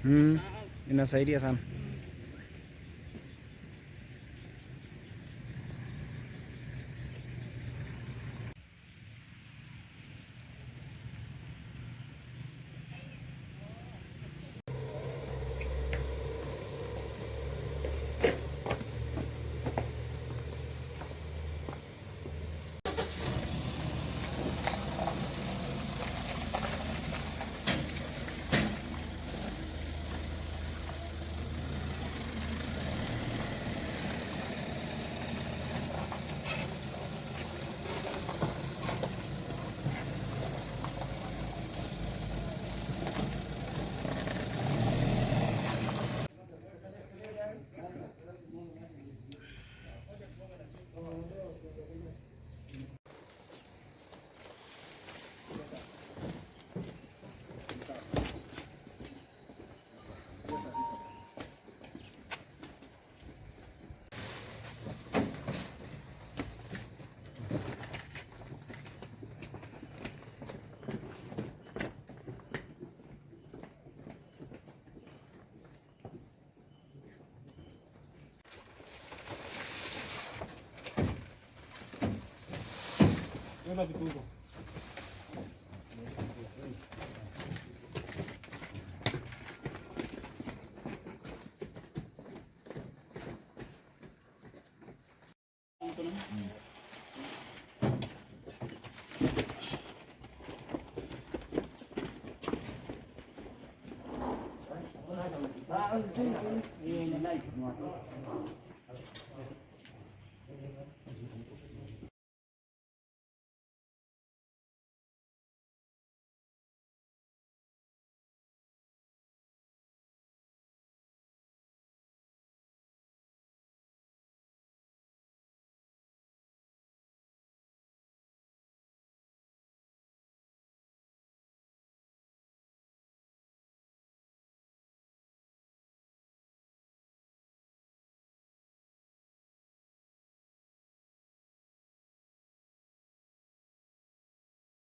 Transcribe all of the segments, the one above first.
Inasaidia sana.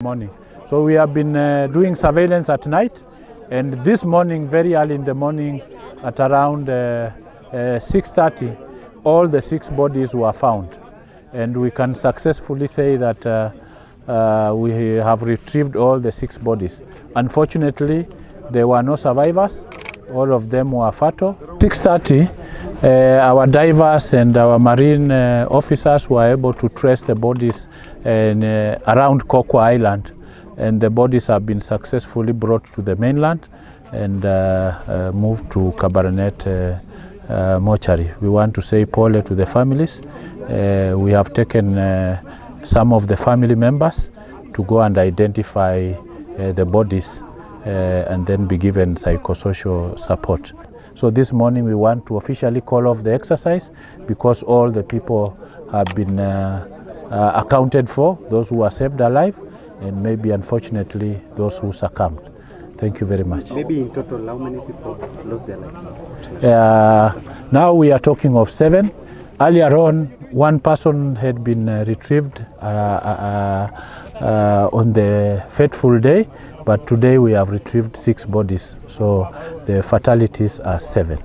Morning. So we have been doing surveillance at night, and this morning, very early in the morning, at around 6:30, all the 6 bodies were found, and we can successfully say that we have retrieved all the 6 bodies. Unfortunately, there were no survivors. All of them were fatal. 6:30, our divers and our marine officers were able to trace the bodies around Kokwa Island, and the bodies have been successfully brought to the mainland and moved to Cabernet mortuary. We want to say pole to the families. We have taken some of the family members to go and identify the bodies and then be given psychosocial support. So this morning we want to officially call off the exercise because all the people have been accounted for, those who are saved alive, and maybe unfortunately those who succumbed. Thank you very much. Maybe in total, how many people lost their lives? Now we are talking of 7. Earlier on, 1 person had been retrieved on the fateful day, but today we have retrieved 6 bodies. So the fatalities are 7.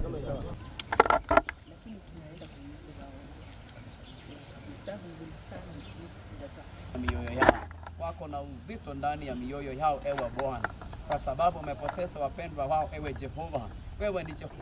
Mioyo yao wako na uzito ndani ya mioyo yao, ewe Bwana, kwa sababu wamepoteza wapendwa wao. Ewe Jehova, wewe ni Jehova.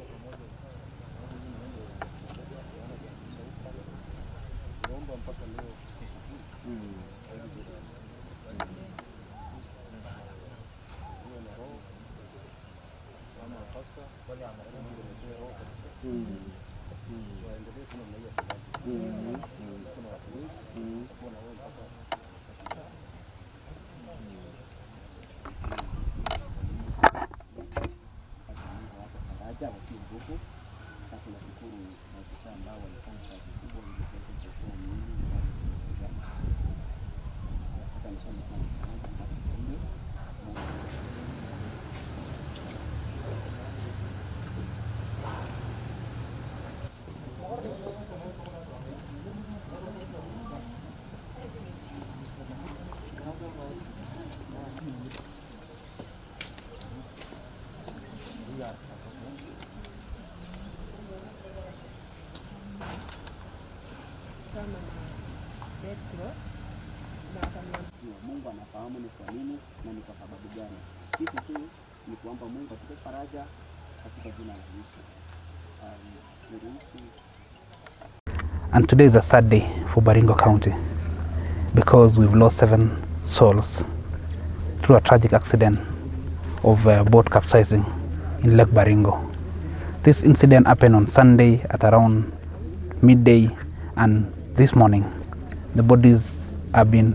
anafahamu ni kwa nini na ni kwa sababu gani. Sisi tu ni kuomba Mungu atupe faraja katika jina la Yesu. And today is a sad day for Baringo County because we've lost 7 souls through a tragic accident of a boat capsizing in Lake Baringo. This incident happened on Sunday at around midday, and this morning the bodies have been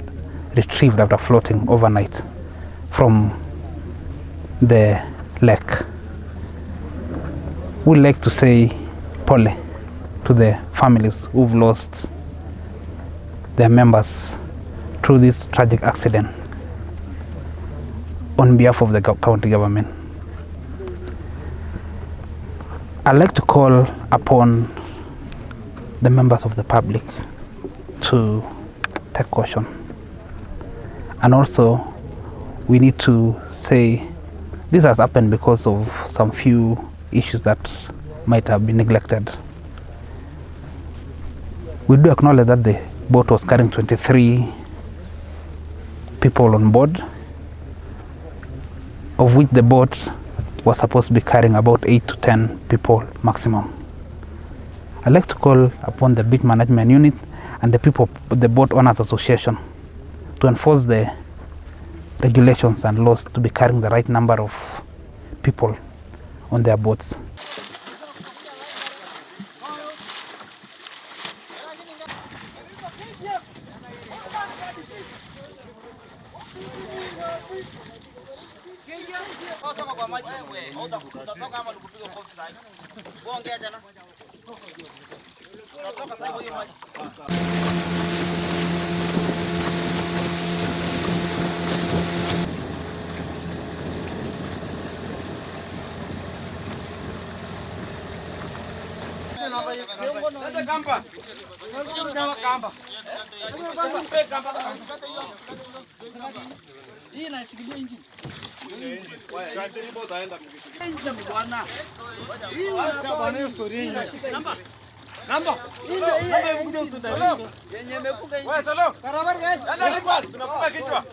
retrieved after floating overnight from the lake. We'd like to say pole to the families who've lost their members through this tragic accident on behalf of the county government. I'd like to call upon the members of the public to take caution, and also we need to say this has happened because of some few issues that might have been neglected. We do acknowledge that the boat was carrying 23 people on board, of which the boat was supposed to be carrying about 8 to 10 people maximum. I'd like to call upon the beach management unit and the people, the Boat Owners Association, to enforce the regulations and laws to be carrying the right number of people on their boats. Hii inashikilia injini. Namba. Yenye imefunga injini. Wewe salom. Barabara gani? Nenda likwani. Tunafunga kichwa.